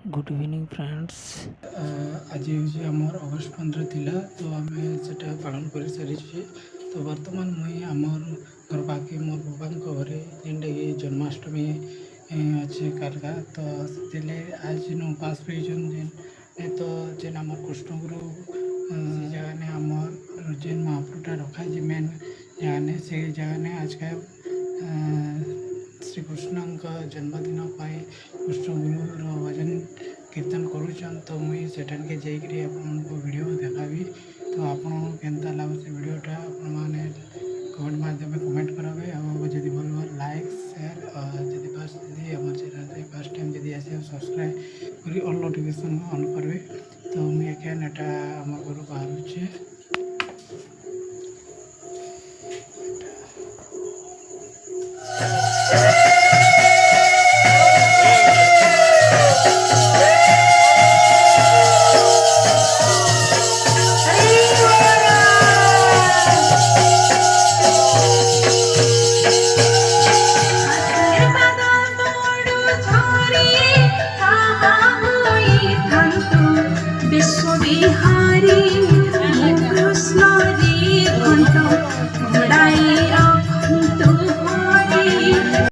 Good evening friends. आज हूँ आमर अगस्ट 15 थिला तो आम से पालन कर सारी। तो बर्तमान मुई आमर घर पाखे मोर बाबा घरे जेनटा कि जन्माष्टमी अच्छे कालका तो से आज न उपास रही तो जेन आम कृष्णगुरु जगह ने आमर जेन महाप्रभुटा रखा है मेन जगह ने से जगह ने आज का श्रीकृष्ण जन्मदिन कृष्णगुरुर भजन कीर्तन करुचन। तो मुई सेठान के जाइए आपको वीडियो देखाबी। तो आपन केनता लगुच वीडियोटा आपण मैंने कमेंट माध्यम कमेंट करावे और जब भल भल लाइक शेयर जब फर्स्ट जब आम चैनल फर्स्ट टाइम जब आसे सब्सक्राइब कर ऑल नोटिफिकेशन ऑन करेंगे। तो मुझे एटा आम घर बाहर